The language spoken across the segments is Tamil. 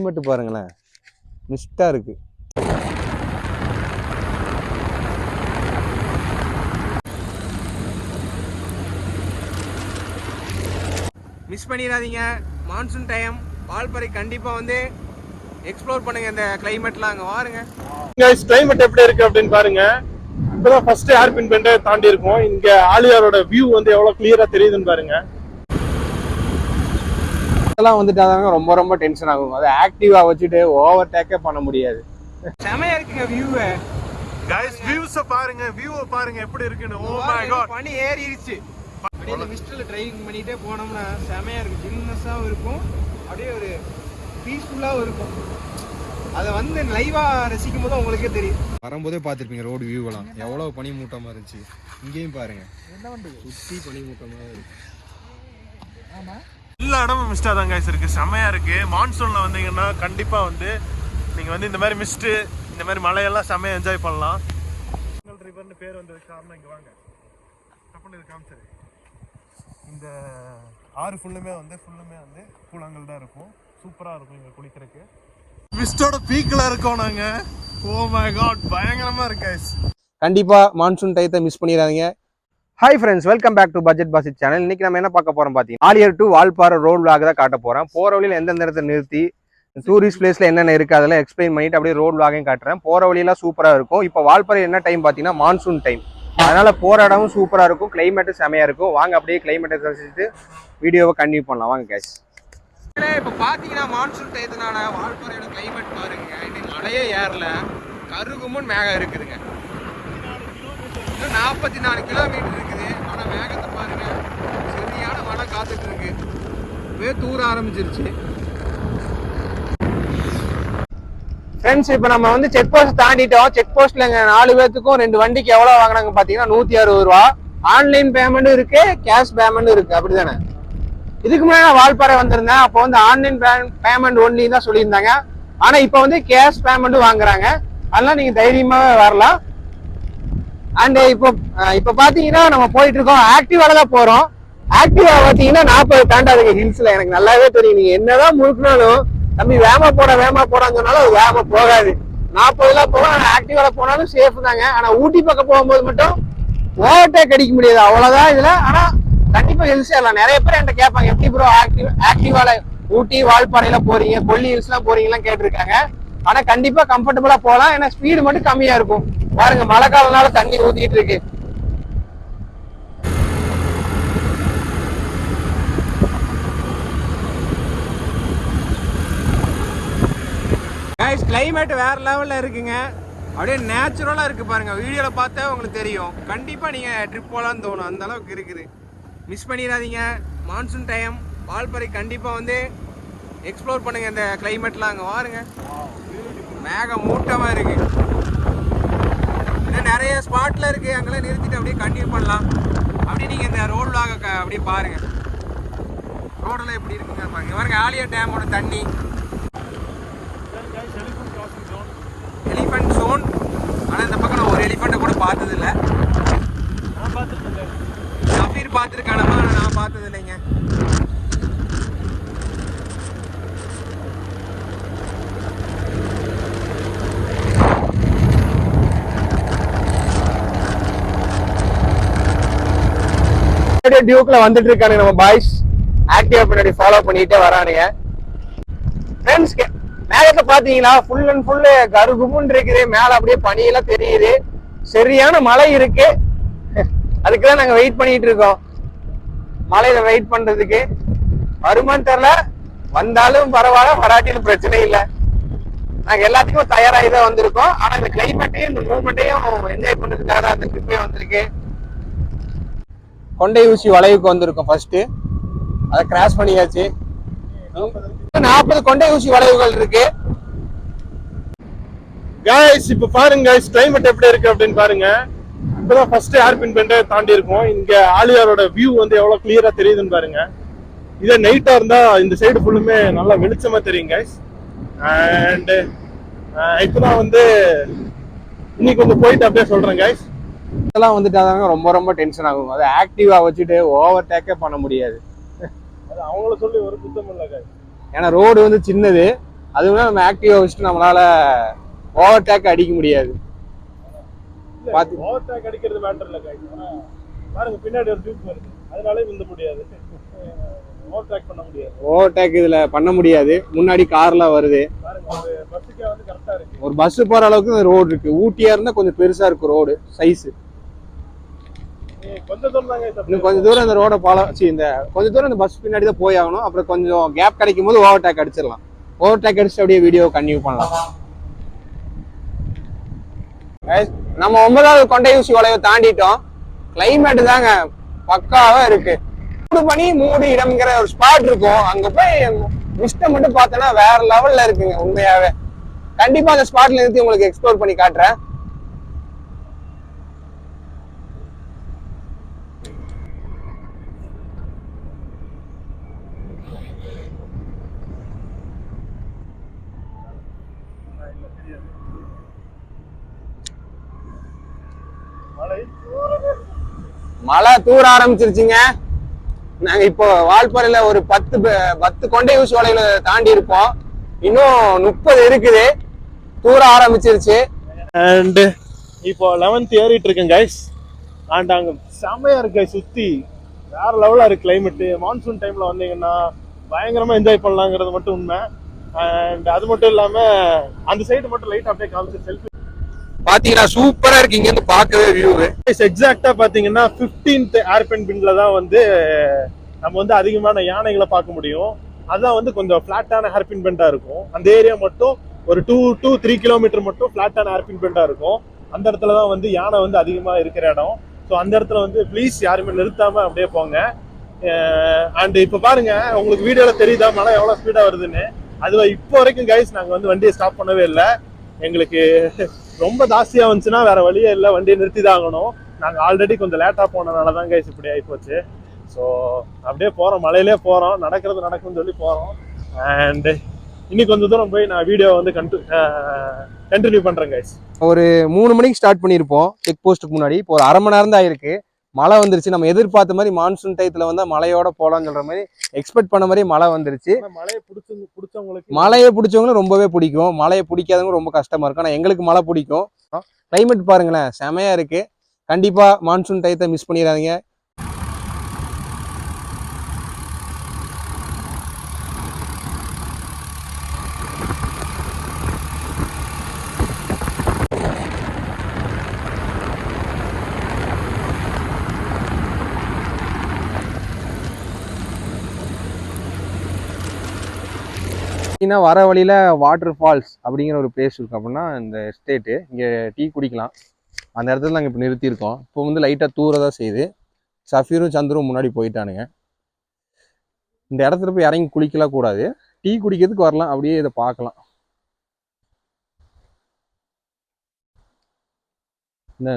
மட்டும் பாருங்களேன், மிஸ்டா இருக்கு. மிஸ் பண்ணிடாதீங்க. மான்சூன் டைம் வால்பாறை கண்டிப்பா வந்து எக்ஸ்ப்ளோர் பண்ணுங்க. இந்த கிளைமேட்லாம் அங்க பாருங்க. கிளைமேட் எப்படி இருக்கு அப்படின்னு பாருங்க. இப்பதான் ஃபர்ஸ்ட் ஏர்பின் பெண்டை தாண்டி இருக்கோம். இங்க ஆலியாரோட வியூ வந்து எவ்வளவு கிளியரா தெரியுதுன்னு பாருங்க. இதெல்லாம் வந்துட்டாங்க ரொம்ப ரொம்ப டென்ஷன் ஆகும். அதை ஆக்டிவா வச்சுட்டு ஓவர் டேக்கே பண்ண முடியாது. செமையா இருக்குங்க வியூ. गाइस வியூஸ பாருங்க, வியூவை பாருங்க எப்படி இருக்குன்னு. ஓ மை காட், பனி ஏறிடுச்சு. அப்படியே இந்த மிஸ்ட்ல டிரைவிங் பண்ணிட்டே போனோம்னா செமையா இருக்கு. ஜில்னஸாவும் இருக்கும், அப்படியே ஒரு பீஸ்ஃபுல்லாவும் இருக்கும். அதை வந்து லைவா ரசிக்கும் போது உங்களுக்கே தெரியும். வரும்போதே பார்த்துருப்பீங்க ரோடு வியூவெல்லாம் எவ்வளோ பனி மூட்டமாக இருந்துச்சு. இங்கேயும் பாருங்க, சுற்றி பனி மூட்டமாக இருக்கு. ஆமாம், எல்லா இடமும் மிஸ்டா தான் गाइस இருக்கு. செமையா இருக்கு. மான்சூன்ல வந்தீங்கன்னா கண்டிப்பா வந்து நீங்க வந்து இந்த மாதிரி மிஸ்ட், இந்த மாதிரி மலையெல்லாம் செமையா என்ஜாய் பண்ணலாம். ரிவர்னு பேர் வந்தது காரணம் இங்க வாங்க தப்புன்னு காமிச்சது. இந்த ஆறு ஃபுல்லுமே வந்து கூழாங்கல் தான் இருக்கும். சூப்பரா இருக்கும் இங்க குளிக்கிறதுக்கு. மிஸ்டோட பீக்ல இருக்கோம் நாங்க. ஓ மை காட், பயங்கரமா இருக்கு गाइस. கண்டிப்பா மான்சூன் டைத்தை மிஸ் பண்ணிடாதீங்க. Hi friends, welcome back to budget பாசிட் சேனல். இன்னைக்கு நம்ம என்ன பார்க்க போறோம் பார்த்தீங்கன்னா, Aliyar to Valparai road vlog தான் காட்ட போறேன். போற வழியில் எந்தெந்த இடத்துல நிறுத்தி டூரிஸ்ட் பிளேஸ்ல என்னென்ன இருக்கு அதெல்லாம் எக்ஸ்பிளைன் பண்ணிட்டு அப்படியே ரோட் விளாகையும் காட்டுறேன். போற வழியெல்லாம் சூப்பரா இருக்கும். இப்போ வால்பாறை என்ன டைம் பார்த்தீங்கன்னா மான்சூன் டைம், அதனால போற இடமும் சூப்பரா இருக்கும், கிளைமேட்டும் செமையா இருக்கும். வாங்க அப்படியே கிளைமேட்டை ரசிச்சுட்டு வீடியோவை கண்டினியூ பண்ணலாம். வாங்க கேஷ். இப்போ பார்த்தீங்கன்னா மான்சூன் டயத்தினால வால்பாறையோட கிளைமேட் பாருங்க. இன்னைக்கு மழையே ஏறல, கருகுமுன் மேகம் இருக்குதுங்க. இன்னும் 44 கிலோமீட்டர் இருக்குது. ஆனால் மேகத்தை பாருங்க, சரியான மழை காத்துட்டு இருக்கு. தூர ஆரம்பிச்சிருச்சு. ஃப்ரெண்ட்ஸ், இப்போ நம்ம வந்து செக் போஸ்ட் தாண்டிட்டோம். செக் போஸ்ட்ல 4 பேர்த்துக்கும் 2 வண்டிக்கு எவ்வளவு வாங்கினாங்க பார்த்தீங்கன்னா 160 ரூபா. ஆன்லைன் பேமெண்ட்டும் இருக்கு, கேஷ் பேமெண்ட்டும் இருக்கு. அப்படிதானே? இதுக்கு முன்னாடி நான் வால்பாறை வந்திருந்தேன். அப்போ வந்து ஆன்லைன் பேமெண்ட் ஒன்லி தான் சொல்லியிருந்தாங்க. ஆனா இப்போ வந்து கேஷ் பேமெண்ட்டும் வாங்குறாங்க. அதெல்லாம் நீங்க தைரியமாவே வரலாம். அண்ட் இப்போ பாத்தீங்கன்னா நம்ம போயிட்டு இருக்கோம், ஆக்டிவால தான் போறோம். ஆக்டிவா பாத்தீங்கன்னா 40 தாண்டாதுங்க ஹில்ஸ்ல. எனக்கு நல்லாவே தெரியும். நீங்க என்னதான் முழுக்கினாலும் தம்பி வேமா போடான்னு சொன்னாலும் அது வேமா போகாது. 40 போகும். ஆக்டிவால போனாலும் சேஃப் தாங்க. ஆனா ஊட்டி பக்கம் போகும்போது மட்டும் ஓவர்டேக் அடிக்க முடியாது, அவ்வளவுதான் இதுல. ஆனா கண்டிப்பா ஹில்ஸ் ஏறலாம். நிறைய பேர் என்கிட்ட கேட்பாங்க, எப்படி ப்ரோ ஆக்டிவால ஊட்டி வால்பாறையில போறீங்க, கொல்லி ஹில்ஸ் எல்லாம் போறீங்கலாம் கேட்டிருக்காங்க. ஆனா கண்டிப்பா கம்ஃபர்டபுளா போகலாம். ஏன்னா ஸ்பீடு மட்டும் கம்மியா இருக்கும். பாருங்க, மழை காலனால தண்ணி ஊத்திட்டு இருக்கு. கிளைமேட் வேற லெவல்ல இருக்குங்க. அப்படியே நேச்சுரலா இருக்கு பாருங்க. வீடியோல பார்த்தா உங்களுக்கு தெரியும். கண்டிப்பா நீங்க ட்ரிப் போலான்னு தோணும், அந்த அளவுக்கு இருக்குது. மிஸ் பண்ணிடாதீங்க. மான்சூன் டைம் வால்பாறை கண்டிப்பா வந்து எக்ஸ்ப்ளோர் பண்ணுங்க. இந்த கிளைமேட்லாம் அங்க பாருங்க, மேகம் மூட்டமா இருக்கு. இன்னும் நிறைய ஸ்பாட்ல இருக்கு, அங்கெல்லாம் நிறுத்திட்டு அப்படியே கண்டினியூ பண்ணலாம். அப்படியே நீங்க இந்த ரோட் விளாக அப்படியே பாருங்க, ரோடெல்லாம் எப்படி இருக்குங்க பாருங்க. பாருங்க ஆலியா டேமோட தண்ணி. Elephant zone. ஆனால் இந்த பக்கம் நான் ஒரு எலிஃபண்ட்டை கூட பார்த்தது இல்லை. சஃபீர் பார்த்துருக்கானமா, நான் பார்த்தது இல்லைங்க. டியூக்ல வந்துட்டு இருக்கானுங்க நம்ம பாய்ஸ். ஆக்டிவா பின்னாடி ஃபாலோ பண்ணிட்டே வரானுங்க. ஃப்ரெண்ட்ஸ், மேகத்தை பாத்தீங்களா, ஃபுல் அண்ட் ஃபுல் கருகுமுன்னு இருக்குது. மேல அப்படியே பனியெல்லாம் தெரியுது. சரியான மழை இருக்கு. அதுக்குதான் நாங்க வெயிட் பண்ணிட்டு இருக்கோம், மழையில வெயிட் பண்றதுக்கு. வருமானு தெரியல, வந்தாலும் பரவாயில்ல, வராட்டிலும் பிரச்சனை இல்லை. நாங்க எல்லாத்துக்கும் தயாராகி தான் வந்திருக்கோம். ஆனா இந்த கிளைமேட்டையும் இந்த மூமெண்ட்டையும் என்ஜாய் பண்றதுக்காக தான் அந்த ட்ரிப்பே வந்திருக்கு. கொண்டை ஊசி வளைவுக்கு வந்திருக்கோம். ஃபர்ஸ்ட் அதை கிராஸ் பண்ணியாச்சு. 40 கொண்டை ஊசி வளைவுகள் இருக்கு. गाइस இப்ப பாருங்க गाइस, கிளைமேட் எப்படி இருக்கு அப்படின்னு பாருங்க. இப்பதான் ஃபர்ஸ்ட் ஏர்பின் பெண்டை தாண்டி இருக்கோம். இங்க ஆலியாரோட வியூ வந்து எவ்வளவு கிளியரா தெரியுதுன்னு பாருங்க. இதே நைட்டா இருந்தா இந்த சைடு ஃபுல்லுமே நல்லா வெளிச்சமா தெரியும் गाइस. அண்ட் இப்பதான் வந்து இன்னைக்கு வந்து போயிட்டு அப்படியே சொல்றேன் गाइस. இதெல்லாம் வந்துட்டாதாங்க ரொம்ப ரொம்ப டென்ஷன் ஆகும். அதை ஆக்டிவா வச்சுட்டு ஓவர் டேக்கே பண்ண முடியாது. அது அவங்கள சொல்லி ஒரு குத்தம் இல்லை guys. ஏன்னா ரோடு வந்து சின்னது, அதுவும் நம்ம ஆக்டிவா வச்சுட்டு நம்மளால ஓவர் டேக் அடிக்க முடியாது. ஓவர் டேக் அடிக்கிறது மேட்டர் இல்லை guys. ஆனா பாருங்க பின்னாடி ஒரு டியூப் வருது, அதனாலே விந்த முடியாது. ஓவர் டேக் பண்ண முடியாது. ஓவர் டேக் இதுல பண்ண முடியாது. முன்னாடி கார்லாம் வருது. பாருங்க ஒரு பஸ்ஸுக்கே வந்து கரெக்டா இருக்கு. ஒரு பஸ் போற அளவுக்கு இந்த ரோடு இருக்கு. ஊட்டியா இருந்தா கொஞ்சம் பெருசா இருக்கு ரோடு சைஸ். கொஞ்சம் தூரம் தாங்க. இன்னும் கொஞ்சம் தூரம் இந்த ரோட இந்த கொஞ்சம் தூரம் இந்த பஸ் பின்னாடி தான் போய் ஆகணும். அப்புறம் கொஞ்சம் கேப் கிடைக்கும் போது ஓவர் டேக் அடிச்சிடலாம். ஓவர் டேக் அடிச்சுட்டு அப்படியே வீடியோ கன்டினியூ பண்ணலாம். நம்ம 9வது கொண்டை ஊசி வளைவை தாண்டிட்டோம். கிளைமேட் தாங்க பக்காவா இருக்கு. மூடு இடம்ங்கிற ஒரு ஸ்பாட் இருக்கும். அங்க போய் மிஸ்ட மட்டும் பார்த்தோன்னா வேற லெவல்ல இருக்குங்க. உண்மையாவே கண்டிப்பா அந்த ஸ்பாட்ல நிறுத்தி உங்களுக்கு எக்ஸ்ப்ளோர் பண்ணி காட்டுறேன். மழை தூர ஆரம்பிச்சிருச்சுங்க. நாங்க இப்போ வால்பாறையில ஒரு 10 கொண்டை ஊசி வளைவுல தாண்டி இருப்போம். இன்னும் 30 இருக்குது. தூர ஆரம்பிச்சிருச்சு. அண்ட் இப்போ 11th ஏறிட்டு இருக்கேன் கைஸ். அண்ட் அங்க செமையா இருக்கு guys. சுத்தி வேற லெவலா இருக்கு கிளைமேட். மான்சூன் டைம்ல வந்தீங்கன்னா பயங்கரமா என்ஜாய் பண்ணலாங்கிறது மட்டும் உண்மை. அண்ட் அது மட்டும் இல்லாம அந்த சைடு மட்டும் லைட் அப்படியே காமிச்சு செல்ஃபி பாத்தீங்கன்னா சூப்பரா இருக்கு. இங்க இருந்து பார்க்கவே வியூ. எக்ஸாக்டா பாத்தீங்கன்னா 15th ஏர்பென் பின்ல தான் வந்து நம்ம வந்து அதிகமான யானைகளை பார்க்க முடியும். அதான் வந்து கொஞ்சம் பிளாட்டான ஹேர்பின் பெண்டா இருக்கும். அந்த ஏரியா மட்டும் ஒரு 2 to 3 கிலோமீட்டர் மட்டும் பிளாட்டான ஹேர்பின் பெண்டா இருக்கும். அந்த இடத்துல தான் வந்து யானை வந்து அதிகமா இருக்கிற இடம். ஸோ அந்த இடத்துல வந்து ப்ளீஸ் யாருமே நிறுத்தாம அப்படியே போங்க. அண்ட் இப்போ பாருங்க, உங்களுக்கு வீடியோல தெரியுதா மழை எவ்வளவு ஸ்பீடா வருதுன்னு. அது இப்போ வரைக்கும் கைஸ் நாங்க வந்து வண்டியை ஸ்டாப் பண்ணவே இல்லை. எங்களுக்கு ரொம்ப ஜாஸ்தியா வந்துச்சுன்னா வேற வழியே இல்லை, வண்டியை நிறுத்தி தான் ஆகணும். நாங்கள் ஆல்ரெடி கொஞ்சம் லேட்டா போனதுனால தான் கைஸ் இப்படி ஆகிப்போச்சு. ஸோ அப்படியே போறோம், மழையிலே போறோம், நடக்கிறது நடக்கும்னு சொல்லி போறோம். அண்ட் இன்னைக்கு கொஞ்சம் தூரம் போய் நான் வீடியோ வந்து கண்டினியூ பண்றேன் கைஸ். ஒரு 3 மணிக்கு ஸ்டார்ட் பண்ணியிருப்போம் செக் போஸ்ட்டுக்கு முன்னாடி. இப்போ ஒரு அரை மணி நேரம் தான் ஆயிருக்கு. மழை வந்துருச்சு. நம்ம எதிர்பார்த்த மாதிரி மான்சூன் டயத்துல வந்து மழையோட போலாம்னு சொல்ற மாதிரி எக்ஸ்பெக்ட் பண்ண மாதிரி மழை வந்துருச்சு. மழையை பிடிச்சவங்களும் ரொம்பவே பிடிக்கும், மழையை பிடிக்காதவங்க ரொம்ப கஷ்டமா இருக்கும். ஆனால் எங்களுக்கு மழை பிடிக்கும். கிளைமேட் பாருங்களேன் செமையா இருக்கு. கண்டிப்பா மான்சூன் டயத்தை மிஸ் பண்ணிடாதீங்க. வர வழியில வாட்டர் ஃபால்ஸ் அப்படிங்கிற ஒரு பிளேஸ் இருக்கு. அப்படின்னா இந்த எஸ்டேட்டு இங்க டீ குடிக்கலாம். அந்த இடத்துல நாங்கள் இப்போ நிறுத்தியிருக்கோம். இப்போ வந்து லைட்டாக தூரதான் செய்யுது. சஃபீரும் சந்துரும் முன்னாடி போயிட்டானுங்க. இந்த இடத்துல போய் இறங்கி குளிக்கலாம் கூடாது, டீ குடிக்கிறதுக்கு வரலாம், அப்படியே இதை பார்க்கலாம்.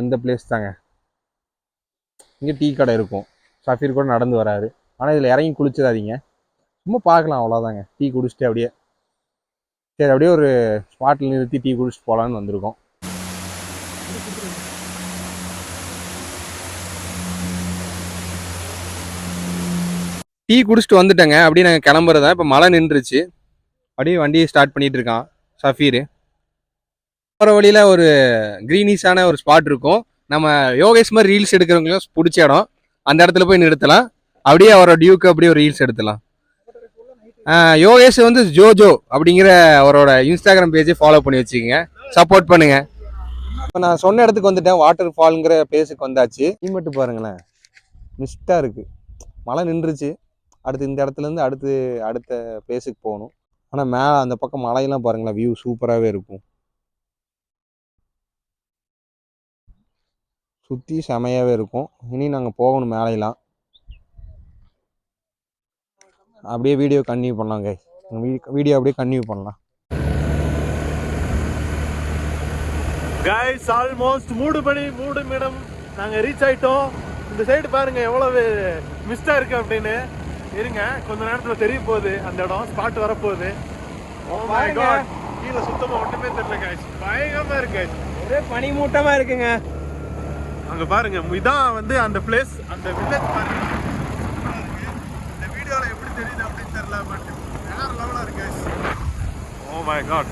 இந்த பிளேஸ் தாங்க. இங்கே டீ கடை இருக்கும். சஃபீர் கூட நடந்து வராரு. ஆனால் இதில் இறங்கி குளிச்சிடாதீங்க, சும்மா பார்க்கலாம், அவ்வளோதாங்க. டீ குடிச்சிட்டு அப்படியே சரி அப்படியே ஒரு ஸ்பாட்டில் நிறுத்தி டீ குடிச்சிட்டு போகலான்னு வந்திருக்கோம். டீ குடிச்சிட்டு வந்துட்டேங்க. அப்படியே நாங்கள் கிளம்புறதா. இப்போ மழை நின்றுச்சு. அப்படியே வண்டியை ஸ்டார்ட் பண்ணிட்டு இருக்கான் சஃபீர். போகிற வழியில் ஒரு க்ரீனிஷான ஒரு ஸ்பாட் இருக்கும். நம்ம யோகேஷ் மாதிரி ரீல்ஸ் எடுக்கிறவங்களும் பிடிச்ச இடம். அந்த இடத்துல போய் நிறுத்தலாம். அப்படியே அவரோட டியூக்கு அப்படியே ஒரு ரீல்ஸ் எடுத்துலாம். யோகேஷ் வந்து ஜோஜோ அப்படிங்கிற அவரோட இன்ஸ்டாகிராம் பேஜை ஃபாலோ பண்ணி வச்சுக்கோங்க, சப்போர்ட் பண்ணுங்க. இப்போ நான் சொன்ன இடத்துக்கு வந்துட்டேன். வாட்டர் ஃபால்ங்கிற பிளேஸுக்கு வந்தாச்சு. நீ மட்டும் பாருங்களேன், மிஸ்டா இருக்கு. மழை நின்றுச்சு. அடுத்து இந்த இடத்துல இருந்து அடுத்த பிளேஸுக்கு போகணும். ஆனால் மேலே அந்த பக்கம் மலையெல்லாம் பாருங்களேன், வியூ சூப்பராகவே இருக்கும். சுற்றி செமையாகவே இருக்கும். இனி நாங்கள் போகணும் மேலையெல்லாம். அப்படியே வீடியோ கன்டினியூ பண்ணலாங்க. வீடியோ அப்படியே கன்டினியூ பண்ணலாம். கைஸ் ஆல்மோஸ்ட் மூடுமிடம் நாங்கள் ரீச் ஆயிட்டோம். இந்த சைடு பாருங்க எவ்வளவு மிஸ்டா இருக்கு அப்படின்னு. இருங்க, கொஞ்ச நேரத்தில் தெரிய போகுது அந்த இடம், ஸ்பாட் வரப்போகுது. ஓ மை காட், கீழே சுத்தமாக ஒன்றுமே தெரியல கைஸ். பயங்கரமா இருக்கு கைஸ். ஒரே பனிமூட்டமா இருக்குங்க. அங்க பாருங்க, இதான் வந்து அந்த பிளேஸ், அந்த வில்லேஜ் பாருங்க. இந்த வீடியோல எப்படி தெரியுது அப்படின்னு தெரியல, பட் வேற லெவலா இருக்கு guys. Oh my god.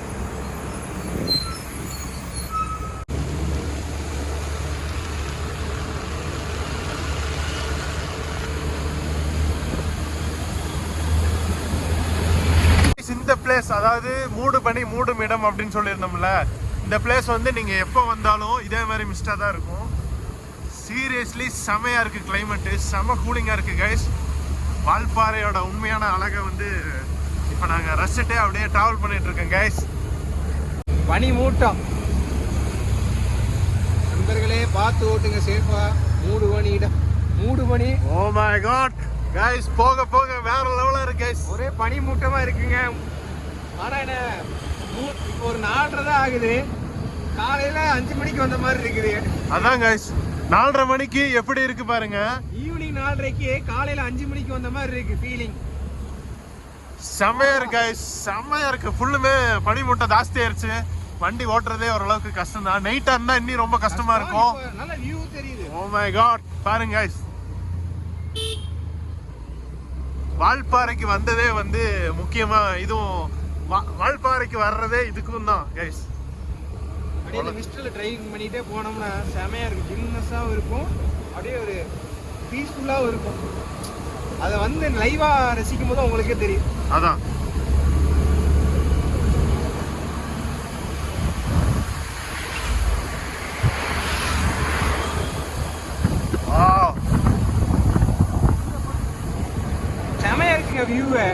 இந்த பிளேஸ் அதாவது மூடு பனி மூடும் இடம் அப்படின்னு சொல்லியிருந்தோம்ல, இந்த பிளேஸ் வந்து நீங்க எப்போ வந்தாலும் இதே மாதிரி மிஸ்டா தான் இருக்கும். சீரியஸ்லி செமையா இருக்கு, கிளைமேட்டு செம கூலிங்கா இருக்கு கைஸ். வால்பாறையோட உண்மையான அழகை வந்து இப்போ நாங்க ரசிச்சுட்டே அப்படியே டிராவல் பண்ணிட்டு இருக்கோம் கைஸ். பனி மூட்டம் நண்பர்களே, பார்த்து ஓட்டுங்க சேஃபா. மூடு பனி. ஓ மை காட் கைஸ், போக போக வேற லெவலா இருக்கு கைஸ். ஒரே பனி மூட்டமா இருக்குங்க. ஆனா என்ன, இப்போ ஒரு 4:30 தான் ஆகுது. காலையில 5 மணிக்கு வந்த மாதிரி இருக்குது. அதான் கைஸ், 4:30 மணிக்கு எப்படி இருக்கு பாருங்க. ஈவினிங் 4:30க்கு காலையில 5 மணிக்கு வந்த மாதிரி இருக்கு ஃபீலிங். செம்மையா இருக்கு கைஸ், செம்மையா இருக்கு. ஃபுல்லுமே பனி மூட்டை ஜாஸ்தி ஆயிருச்சு. வண்டி ஓட்டுறதே ஓரளவுக்கு கஷ்டம் தான். நைட்டா இருந்தா இன்னும் ரொம்ப கஷ்டமா இருக்கும். நல்ல வியூ தெரியுது. ஓ மை காட், பாருங்க கைஸ், வால்பாறைக்கு வந்ததே வந்து முக்கியமா இதுவும் வால்பாறைக்கு வர்றதே இதுக்கும் தான் கைஸ். அப்படியே இந்த மிஸ்டர்ல டிரைவிங் பண்ணிட்டே போனோம்னா செமையா இருக்கும். ஜில்னஸாவும் இருக்கும், அப்படியே ஒரு பீஸ்ஃபுல்லாவும் இருக்கும். அதை வந்து லைவா ரசிக்கும் போது உங்களுக்கே தெரியும். அதான் செமையா இருக்குங்க வியூவை.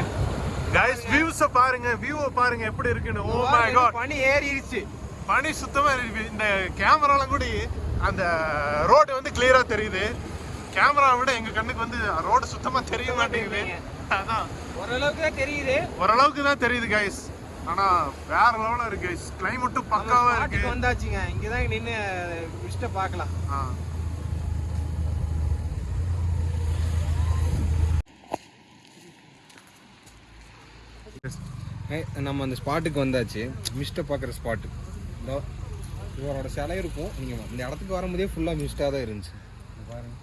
கைஸ், வியூஸ பாருங்க, வியூவை பாருங்க எப்படி இருக்குன்னு. ஓ மை காட், பனி ஏறிடுச்சு. பனி சுத்தமா இருக்கு. இந்த கேமரால கூட அந்த ரோடு வந்து கிளியரா தெரியுது. கேமராவை விட எங்க கண்ணுக்கு வந்து ரோடு சுத்தமா தெரிய மாட்டேங்குது. அதான் ஓரளவுக்கு தான் தெரியுது, ஓரளவுக்கு தான் தெரியுது கைஸ். ஆனா வேற லெவலா இருக்கு கைஸ், கிளைமேட்டும் பக்காவா இருக்கு. வந்தாச்சுங்க, இங்கதான் நின்று விஷ்ட பார்க்கலாம். நம்ம அந்த ஸ்பாட்டுக்கு வந்தாச்சு, மிஸ்ட்டை பார்க்குற ஸ்பாட்டு. இவரோட சிலை இருக்கும். நீங்கள் இந்த இடத்துக்கு வரும்போதே ஃபுல்லாக மிஸ்டாக தான் இருந்துச்சு. பாருங்க,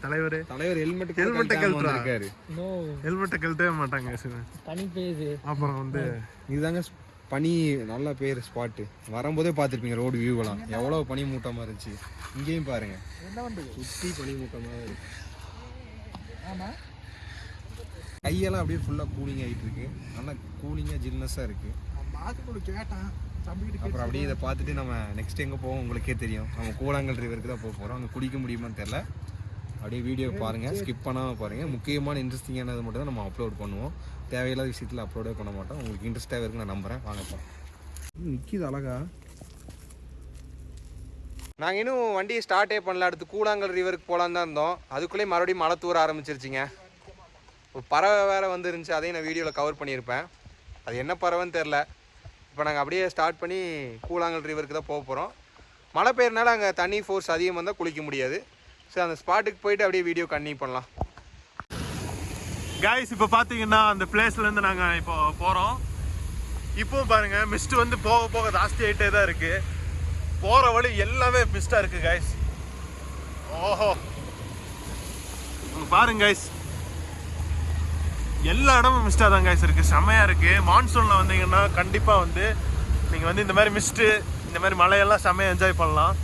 தலைவர் ஹெல்மெட் கழட்டிருக்காரு. ஹெல்மெட்டை கழட்டவே மாட்டாங்க. அப்புறம் வந்து இதுதாங்க பனி, நல்ல பேர் ஸ்பாட்டு. வரும்போதே பார்த்துருப்பீங்க ரோடு வியூவெல்லாம் எவ்வளோ பனி மூட்டமாக இருந்துச்சு. இங்கேயும் பாருங்க, சுற்றி பனி மூட்டமாக இருக்கு. ஆமாம், கையெல்லாம் அப்படியே ஃபுல்லாக கூலிங் ஆகிட்டு இருக்கு. நல்லா கூலிங்காக ஜில்னஸாக இருக்கு. கேட்டான் அப்புறம் அப்படியே இதை பார்த்துட்டு நம்ம நெக்ஸ்ட் எங்கே போவோம் உங்களுக்கே தெரியும். நம்ம கூழாங்கல் ரிவருக்கு தான் போக போகிறோம். அங்கே குடிக்க முடியுமான்னு தெரில. அப்படியே வீடியோ பாருங்கள், ஸ்கிப் பண்ணாமல் பாருங்கள். முக்கியமான இன்ட்ரெஸ்டிங்கானது மட்டும் தான் நம்ம அப்லோட் பண்ணுவோம். தேவையில்லாத விஷயத்தில் அப்லோடே பண்ண மாட்டோம். உங்களுக்கு இன்ட்ரெஸ்ட்டாக இருக்குன்னு நான் நம்புகிறேன். வாங்கப்பா. நிற்கிது அழகா. நாங்கள் இன்னும் வண்டியை ஸ்டார்ட்டே பண்ணல. அடுத்து கூழாங்கல் ரிவருக்கு போகலான்னு தான் இருந்தோம். அதுக்குள்ளேயே மறுபடியும் மழை தூர ஆரம்பிச்சிருச்சிங்க. ஒரு பறவை வேறு வந்துருந்துச்சு, அதையும் நான் வீடியோவில் கவர் பண்ணியிருப்பேன். அது என்ன பறவைன்னு தெரில. இப்போ நாங்கள் அப்படியே ஸ்டார்ட் பண்ணி கூழாங்கல் ரிவருக்கு தான் போக போகிறோம். மழை பெய்யறனால அங்கே தண்ணி ஃபோர்ஸ் அதிகம் வந்தால் குளிக்க முடியாது. ஸோ அந்த ஸ்பாட்டுக்கு போயிட்டு அப்படியே வீடியோ கண்டினியூ பண்ணலாம். கைஸ், இப்போ பார்த்தீங்கன்னா அந்த பிளேஸ்லேருந்து நாங்கள் இப்போ போகிறோம். இப்போவும் பாருங்கள், மிஸ்ட் வந்து போக போக ஜாஸ்தி ஆகிட்டே தான் இருக்குது. போகிற வழி எல்லாமே மிஸ்டாக இருக்குது கைஸ். ஓஹோ, பாருங்க கைஸ், எல்லா இடமும் மிஸ்டாக தான் கைஸ் இருக்குது. செம்மையாக இருக்குது. மான்சூனில் வந்தீங்கன்னா கண்டிப்பாக வந்து நீங்கள் வந்து இந்த மாதிரி மிஸ்ட்டு, இந்த மாதிரி மழையெல்லாம் செம்மையாக என்ஜாய் பண்ணலாம்.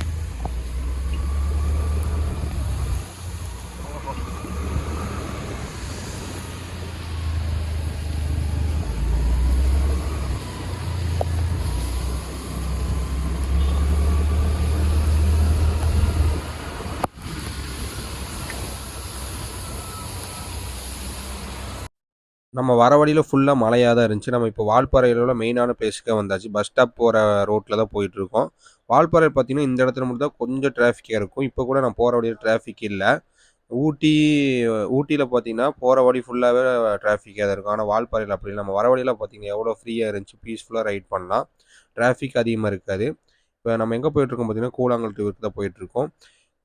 நம்ம வர வழியில் ஃபுல்லாக மழையாக தான் இருந்துச்சு. நம்ம இப்போ வால்பாறையில் உள்ள மெயினான பிளேஸுக்கே வந்தாச்சு. பஸ் ஸ்டாப் போகிற ரோட்டில் தான் போயிட்டுருக்கோம். வால்பாறை பார்த்தீங்கன்னா இந்த இடத்துல மட்டும் தான் கொஞ்சம் டிராஃபிக்காக இருக்கும். இப்போ கூட நான் போகிற வழியில் டிராஃபிக் இல்லை. ஊட்டியில் பார்த்தீங்கன்னா போகிற வழி ஃபுல்லாகவே டிராஃபிக்காக தான் இருக்கும். ஆனால் வால்பாறையில் அப்படி இல்லை. நம்ம வர வழியில் பார்த்தீங்கன்னா எவ்வளோ ஃப்ரீயாக இருந்துச்சு, பீஸ்ஃபுல்லாக ரைட் பண்ணலாம், டிராஃபிக் அதிகமாக இருக்காது. இப்போ நம்ம எங்கே போயிட்டுருக்கோம் பார்த்தீங்கன்னா கூழாங்கல் ரிவருக்கு தான் போயிட்டுருக்கோம்.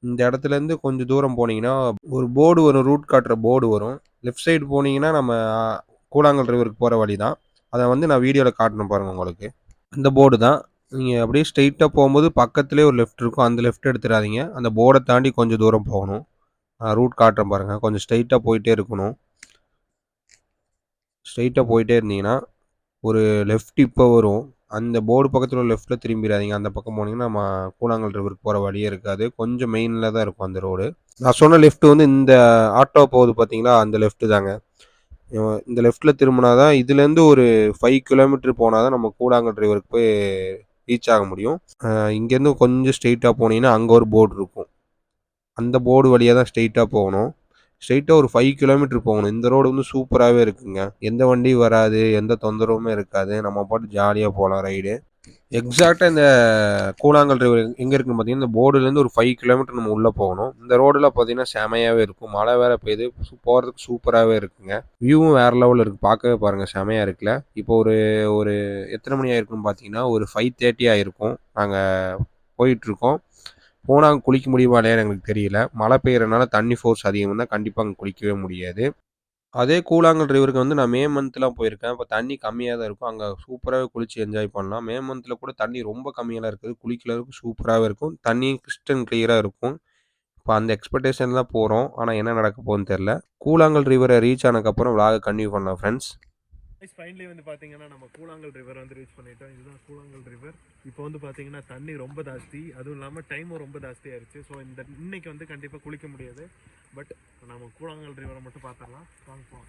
இந்த இடத்துலேருந்து கொஞ்சம் தூரம் போனீங்கன்னா ஒரு போர்டு வரும், ரூட் காட்டுற போர்டு வரும். லெஃப்ட் சைடு போனீங்கன்னா நம்ம கூழாங்கல் ரிவருக்கு போகிற வழி தான். அதை வந்து நான் வீடியோவில் காட்டணும் பாருங்கள் உங்களுக்கு. இந்த போர்டு தான். நீங்கள் அப்படியே ஸ்ட்ரெயிட்டாக போகும்போது பக்கத்துலேயே ஒரு லெஃப்ட் இருக்கும், அந்த லெஃப்ட் எடுத்துடாதீங்க. அந்த போர்டை தாண்டி கொஞ்சம் தூரம் போகணும். ரூட் காட்டுறேன் பாருங்கள். கொஞ்சம் ஸ்ட்ரெயிட்டாக போயிட்டே இருக்கணும். ஸ்ட்ரெயிட்டாக போயிட்டே இருந்தீங்கன்னா ஒரு லெஃப்ட் இப்போ வரும். அந்த போர்டு பக்கத்தில் ஒரு லெஃப்ட்டில் திரும்பிடாதீங்க. அந்த பக்கம் போனீங்கன்னா நம்ம கூழாங்கல் ரிவருக்கு போகிற வழியே இருக்காது. கொஞ்சம் மெயினில் தான் இருக்கும் அந்த ரோடு. நான் சொன்ன லெஃப்ட் வந்து இந்த ஆட்டோ போகுது பார்த்தீங்களா, அந்த லெஃப்ட்டு தாங்க. இந்த லெஃப்ட்டில் திரும்பினா தான் இதுலேருந்து ஒரு 5 கிலோமீட்டர் போனால் தான் நம்ம கூழாங்கல் ரிவருக்கு போய் ரீச் ஆக முடியும். இங்கேருந்து கொஞ்சம் ஸ்ட்ரெயிட்டாக போனீங்கன்னா அங்கே ஒரு போர்டு இருக்கும். அந்த போர்டு வழியாக தான் ஸ்ட்ரெயிட்டாக போகணும். ஸ்ட்ரெயிட்டாக ஒரு 5 கிலோமீட்டர் போகணும். இந்த ரோடு வந்து சூப்பராகவே இருக்குங்க. எந்த வண்டியும் வராது, எந்த தொந்தரவுமே இருக்காது. நம்ம பாட்டு ஜாலியாக போகலாம் ரைடு. எக்ஸாக்டாக இந்த கூழாங்கல் ரிவர் எங்கே இருக்குன்னு பார்த்தீங்கன்னா, இந்த போர்டுலேருந்து ஒரு 5 கிலோமீட்டர் நம்ம உள்ளே போகணும். இந்த ரோடில் பார்த்தீங்கன்னா செமையாகவே இருக்கும். மழை வேறு பெய்யுது, போகிறதுக்கு சூப்பராகவே இருக்குங்க. வியூவும் வேறு லெவலில் இருக்குது. பார்க்கவே பாருங்கள், செமையாக இருக்குல்ல. இப்போ ஒரு ஒரு எத்தனை மணி ஆயிருக்குன்னு பார்த்தீங்கன்னா, ஒரு 5:30 ஆயிருக்கும். நாங்கள் போயிட்டுருக்கோம். போனால் அங்கே குளிக்க முடியுமா இல்லையான்னு எங்களுக்கு தெரியல. மழை பெய்யறனால தண்ணி ஃபோர்ஸ் அதிகம் இருந்தால் கண்டிப்பாக அங்கே குளிக்கவே முடியாது. அதே கூழாங்கல் ரிவருக்கு வந்து நான் மே மந்த்லாம் போயிருக்கேன். அப்போ தண்ணி கம்மியாக தான் இருக்கும். அங்கே சூப்பராகவே குளித்து என்ஜாய் பண்ணலாம். மே மந்தில் கூட தண்ணி ரொம்ப கம்மியாலாம் இருக்காது. குளிக்கிறதுக்கு சூப்பராகவே இருக்கும். தண்ணியும் கிறிஸ்டல் கிளியராக இருக்கும். இப்போ அந்த எக்ஸ்பெக்டேஷன் தான் போகிறோம். ஆனால் என்ன நடக்க போகுதுன்னு தெரில. கூழாங்கல் ரிவரை ரீச் ஆனதுக்கப்புறம் விலாக கன்டினியூ பண்ணலாம் ஃப்ரெண்ட்ஸ். ஃபைனலி வந்து பார்த்தீங்கன்னா நம்ம கூழாங்கல் ரிவர் வந்து ரீச் பண்ணிட்டோம். இதுதான் கூழாங்கல் ரிவர். இப்போ வந்து பார்த்தீங்கன்னா தண்ணி ரொம்ப ஜாஸ்தி, அதுவும் இல்லாமல் டைமும் ரொம்ப ஜாஸ்தி ஆயிடுச்சு. ஸோ இன்னைக்கு வந்து கண்டிப்பாக குளிக்க முடியாது. பட் நம்ம கூழாங்கல் ரிவரை மட்டும் பார்த்துடலாம். வாங்க.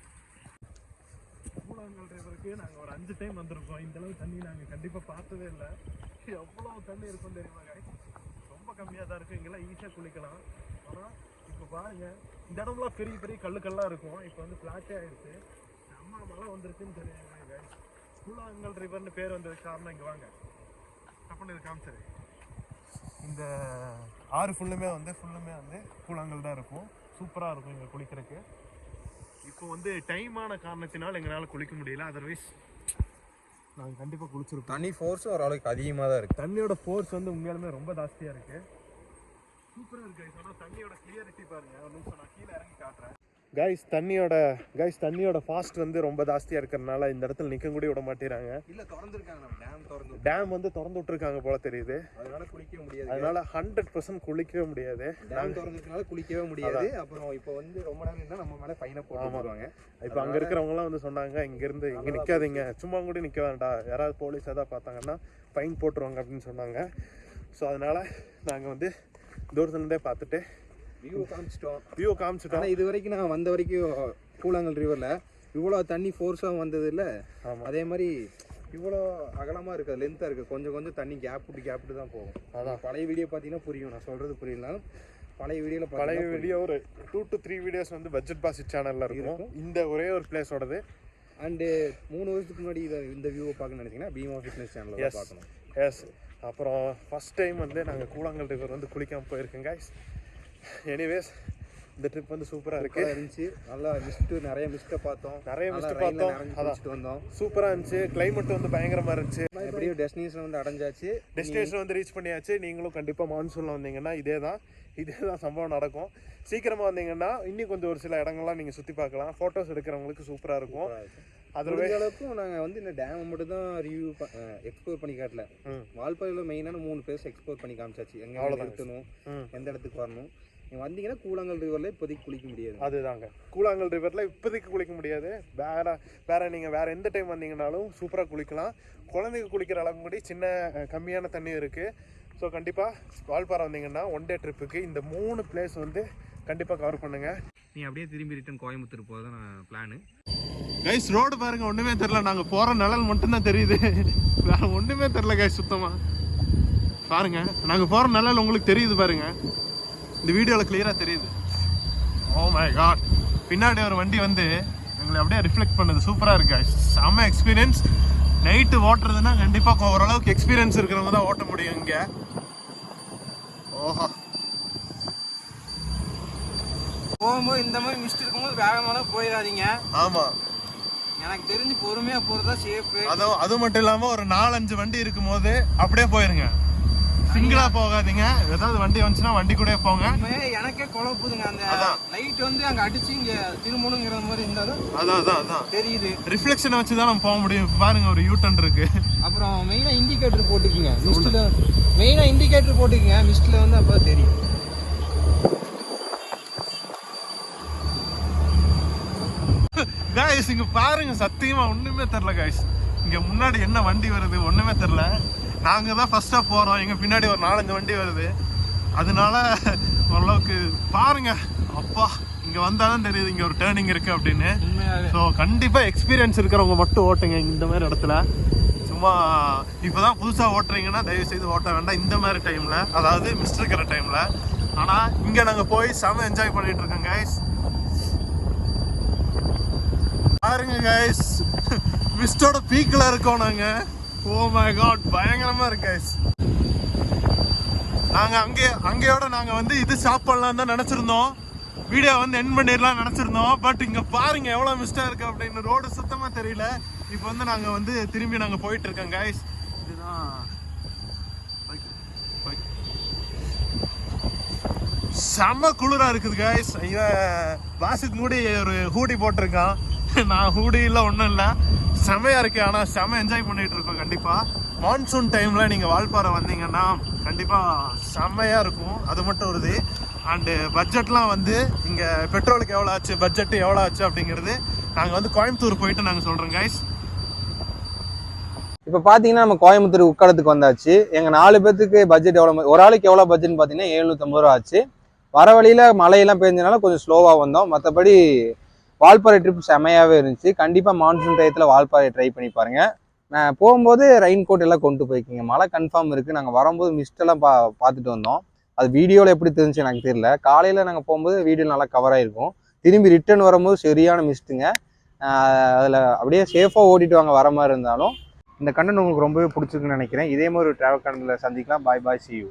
கூழாங்கல் ரிவருக்கு நாங்கள் ஒரு 5 டைம் வந்திருக்கோம். இந்தளவு தண்ணி நாங்கள் கண்டிப்பாக பார்த்ததே இல்லை. எவ்வளோ தண்ணி இருக்கும் தெரியுமா guys? ரொம்ப கம்மியாக தான் இருக்குது. இங்கெல்லாம் ஈஸியாக குளிக்கலாம். ஆனால் இப்போ பாருங்கள், இந்த இடம்லாம் பெரிய பெரிய கல்லுக்கெல்லாம் இருக்கும். இப்போ வந்து ஃப்ளாட்டே ஆயிடுச்சு. அம்மா மழை வந்துருச்சுன்னு தெரியுங்க. கூழாங்கல் ரிவர்னு பேர் வந்தது காரணம் இங்கே வாங்க தப்புன்னு இது காமிச்சது. இந்த ஆறு ஃபுல்லுமே வந்து கூழாங்கல் தான் இருக்கும். சூப்பராக இருக்கும் இங்கே குளிக்கிறதுக்கு. இப்போ வந்து டைமான காரணத்தினால் எங்களால் குளிக்க முடியல. அதர்வைஸ் நாங்கள் கண்டிப்பாக குளிச்சிருக்கோம். தண்ணி ஃபோர்ஸும் ஓரளவுக்கு அதிகமாக தான் இருக்குது. தண்ணியோட ஃபோர்ஸ் வந்து உண்மையாலுமே ரொம்ப ஜாஸ்தியாக இருக்குது. சூப்பராக இருக்குது. ஆனால் தண்ணியோட கிளியரிட்டி பாருங்கள். ஒரு நிமிஷம் நான் கீழே இறங்கி காட்டுறேன். தண்ணியோட ஃபாஸ்ட் வந்து ரொம்ப ஜாஸ்தியாக இருக்கிறதுனால இந்த இடத்துல நிற்க கூட விட மாட்டேறாங்க. இல்லை, திறந்துருக்காங்க. நம்ம டேம் வந்து திறந்து விட்டுருக்காங்க போல தெரியுது. அதனால குளிக்க முடியாது. அதனால 100% குளிக்கவே முடியாது. டேம் திறந்துருக்கனால குளிக்கவே முடியாது. அப்புறம் இப்போ வந்து ரொம்ப நேரம் இருந்தால் நம்ம மேலே ஃபைனை போடுவாங்க. இப்போ அங்கே இருக்கிறவங்கலாம் வந்து சொன்னாங்க, இங்கேருந்து இங்கே நிற்காதீங்க, சும்மா கூட நிற்க வேண்டாம், யாராவது போலீஸ் எதாவது பார்த்தாங்கன்னா ஃபைன் போட்டுருவாங்க அப்படின்னு சொன்னாங்க. ஸோ அதனால் நாங்கள் வந்து தூரத்துலேருந்தே பார்த்துட்டு வியூ காமிச்சிட்டோம். ஆனால் இது வரைக்கும் நான் வந்த வரைக்கும் கூழாங்கல் ரிவரில் இவ்வளோ தண்ணி ஃபோர்ஸாக வந்தது இல்லை. அதே மாதிரி இவ்வளோ அகலமாக இருக்குது, லென்த்தாக இருக்குது. கொஞ்சம் தண்ணி கேப் விட்டு தான் போகும். அதான் பழைய வீடியோ பார்த்தீங்கன்னா புரியும். நான் சொல்கிறது புரியலனாலும் பழைய வீடியோ ஒரு 2 to 3 வீடியோஸ் வந்து பட்ஜெட் பாசிட் சேனலில் இருக்கும். இந்த ஒரே ஒரு பிளேஸோடது. அண்டு 3 வருஷத்துக்கு முன்னாடி இந்த வியூவை பார்க்க நினச்சிங்கன்னா பீமா ஃபிட்னஸ் சேனலில் பார்க்கணும். எஸ். அப்புறம் ஃபஸ்ட் டைம் வந்து நாங்கள் கூழாங்கல் ரிவர் வந்து குளிக்காமல் போயிருக்கோங்க guys. எனிவேஸ் இந்த ட்ரிப் வந்து சூப்பராக இருந்துச்சு. நல்லா நிறைய மிஸ்ட்டை பார்த்தோம். வந்தோம். சூப்பராக இருந்துச்சு. கிளைமேட் வந்து பயங்கரமாக இருந்துச்சு. எப்படியோ டெஸ்டினேஷன் வந்து அடைஞ்சாச்சு. டெஸ்டினேஷன் வந்து ரீச் பண்ணியாச்சு. நீங்களும் கண்டிப்பாக மான்சூனில் வந்தீங்கன்னா இதே தான் சம்பவம் நடக்கும். சீக்கிரமாக வந்தீங்கன்னா இன்னும் கொஞ்சம் ஒரு சில இடங்கள்லாம் நீங்கள் சுற்றி பார்க்கலாம். ஃபோட்டோஸ் எடுக்கிறவங்களுக்கு சூப்பராக இருக்கும். அதில் அளவுக்கும் நாங்கள் வந்து இந்த டேமை மட்டும் தான் எக்ஸ்ப்ளோர் பண்ணி காட்டல. வால்பாறையில் மெயினான 3 பிளேஸ் எக்ஸ்ப்ளோர் பண்ணி காமிச்சாச்சு. எங்கே நிறுத்தணும், எந்த இடத்துக்கு வரணும். நீங்கள் வந்தீங்கன்னா கூழாங்கல் ரிவரில் இப்போதைக்கு குளிக்க முடியாது. அதுதாங்க, கூழாங்கல் ரிவரில் இப்போதைக்கு குளிக்க முடியாது. நீங்கள் வேறு எந்த டைம் வந்தீங்கன்னாலும் சூப்பராக குளிக்கலாம். குழந்தைங்க குளிக்கிற அளவுக்கு கூட கம்மியான தண்ணி இருக்குது. ஸோ கண்டிப்பாக வால்பாறை வந்தீங்கன்னா 1 டே ட்ரிப்புக்கு இந்த 3 பிளேஸ் வந்து கண்டிப்பாக கவர் பண்ணுங்கள். நீ அப்படியே திரும்பி ரிட்டன் கோயம்புத்தூர் போகிறது நான் பிளானு. கைஸ் ரோடு பாருங்க, ஒன்றுமே தெரில. நாங்கள் போகிற நிழல் மட்டும்தான் தெரியுது, வேற ஒன்றுமே தெரில கைஸ் சுத்தமாக. பாருங்க, நாங்கள் போகிற நிழல் உங்களுக்கு தெரியுது பாருங்க, இந்த வீடியோவில் கிளியராக தெரியுது. ஓ மை காட், பின்னாடி ஒரு வண்டி வந்து எங்களை அப்படியே ரிஃப்ளெக்ட் பண்ணுது. சூப்பராக இருக்கு கைஸ், செம்ம எக்ஸ்பீரியன்ஸ். நைட்டு ஓட்டுறதுன்னா கண்டிப்பாக ஓரளவுக்கு எக்ஸ்பீரியன்ஸ் இருக்கிறவங்க தான் ஓட்ட முடியும் இங்கே. ஓஹோ, போகும்போது இந்த மாதிரி மிஸ்ட் இருக்கும்போது வேகமான போயிடாதீங்க. ஆமாம், எனக்கு தெரிஞ்சு பொறுமையாக போகிறதா சேஃபு. அது மட்டும் இல்லாமல் ஒரு 4-5 வண்டி இருக்கும் போது அப்படியே போயிருங்க. சிங்கிளா போகாதீங்க. ஏதாவது வண்டி வந்துச்சுன்னா வண்டி கூட போங்க. எனக்கே குழப்புதுங்க. அந்த லைட் வந்து அங்க அடிச்சு இங்க திரும்பணுங்கிற மாதிரி இருந்தாலும் அதான் தெரியுது. ரிஃப்ளெக்ஷனை வச்சு தான் நம்ம போக முடியும். பாருங்க ஒரு யூட்டன் இருக்கு. அப்புறம் மெயினா இண்டிகேட்டர் போட்டுக்குங்க. மிஸ்ட்ல மெயினா இண்டிகேட்டர் போட்டுக்குங்க. மிஸ்ட்ல வந்து அப்போ தெரியும். காய்ஸ் இங்க பாருங்க, சத்தியமா ஒண்ணுமே தெரியல காய்ஸ். இங்க முன்னாடி என்ன வண்டி வருது ஒண்ணுமே தெரியல. நாங்க தான் ஃபர்ஸ்டா போறோம். எங்க பின்னாடி ஒரு 4-5 வண்டி வருது. அதனால ஓரளவுக்கு பாருங்க. அப்பா இங்க வந்தாலும் தெரியுது இங்க ஒரு டேர்னிங் இருக்கு அப்படின்னு. ஸோ கண்டிப்பா எக்ஸ்பீரியன்ஸ் இருக்கிறவங்க மட்டும் ஓட்டுங்க இந்த மாதிரி இடத்துல. சும்மா இப்பதான் புதுசா ஓட்டுறீங்கன்னா தயவு செய்து ஓட்ட வேண்டாம் இந்த மாதிரி டைம்ல, அதாவது மிஸ்ட் இருக்கிற டைம்ல. ஆனா இங்க நாங்க போய் செம என்ஜாய் பண்ணிட்டு இருக்கோம் கைஸ். பாருங்க கைஸ், மிஸ்டோட பீக்ல இருக்கோம் நாங்க. ஓ மை காட், பயங்கரமா இருக்கு கைஸ். நாங்க அங்கேயோட நாங்க வந்து இது ஸ்டாப் பண்ணலாம் தான் நினைச்சிருந்தோம். வீடியோ வந்து எண்ட் பண்ணிடலாம் நினைச்சிருந்தோம். பட் இங்க பாருங்க எவ்வளவு மிஸ்டா இருக்கு அப்படின்னு. ரோடு சுத்தமா தெரியல. இப்போ வந்து நாங்க வந்து திரும்பி நாங்க போயிட்டு இருக்கோம் கைஸ். இதுதான் செம்ம குளிரா இருக்குது கைஸ். வாசித் கூட ஒரு ஹூடி போட்டிருக்கான். நான் ஹூடி இல்லை ஒன்றும் இல்லை. செமையா இருக்கு. ஆனால் செம என்ஜாய் பண்ணிட்டு இருக்கோம். கண்டிப்பா மான்சூன் டைம்ல நீங்க வால்பாறை வந்தீங்கன்னா கண்டிப்பா செம்மையா இருக்கும். அது மட்டும் வருது. அண்டு பட்ஜெட்லாம் வந்து இங்க பெட்ரோலுக்கு எவ்வளோ ஆச்சு, பட்ஜெட் எவ்வளோ ஆச்சு அப்படிங்கிறது நாங்கள் வந்து கோயம்புத்தூர் போயிட்டு நாங்கள் சொல்றோம் கைஸ். இப்போ பார்த்தீங்கன்னா நம்ம கோயம்புத்தூர் உட்காலத்துக்கு வந்தாச்சு. எங்கள் 4 பேர்த்துக்கு பட்ஜெட் எவ்வளோ, ஒரு ஆளுக்கு எவ்வளோ பட்ஜெட்னு பார்த்தீங்கன்னா 750 ரூபா ஆச்சு. வர வழியில் மழையெல்லாம் பெஞ்சனால கொஞ்சம் ஸ்லோவாக வந்தோம். மற்றபடி வால்பாறை ட்ரிப் செமையாகவே இருந்துச்சு. கண்டிப்பாக மான்சூன் டயத்தில் வால்பாறை ட்ரை பண்ணி பாருங்கள். நான் போகும்போது ரெயின் கோட் எல்லாம் கொண்டு போய்க்கிங்க. மழை கன்ஃபார்ம் இருக்குது. நாங்கள் வரும்போது மிஸ்டெல்லாம் பார்த்துட்டு வந்தோம். அது வீடியோவில் எப்படி தெரிஞ்சு எனக்கு தெரியல. காலையில் நாங்கள் போகும்போது வீடியோ நல்லா கவர் ஆகிருக்கும். திரும்பி ரிட்டர்ன் வரும்போது சரியான மிஸ்ட்டுங்க. அதில் அப்படியே சேஃபாக ஓட்டிட்டு வாங்க வர மாதிரி இருந்தாலும். இந்த கண்டென்ட் உங்களுக்கு ரொம்பவே பிடிச்சிருக்குன்னு நினைக்கிறேன். இதே மாதிரி ஒரு ட்ராவல் கண்டென்ட்ல சந்திக்கலாம். பாய் பாய், see you.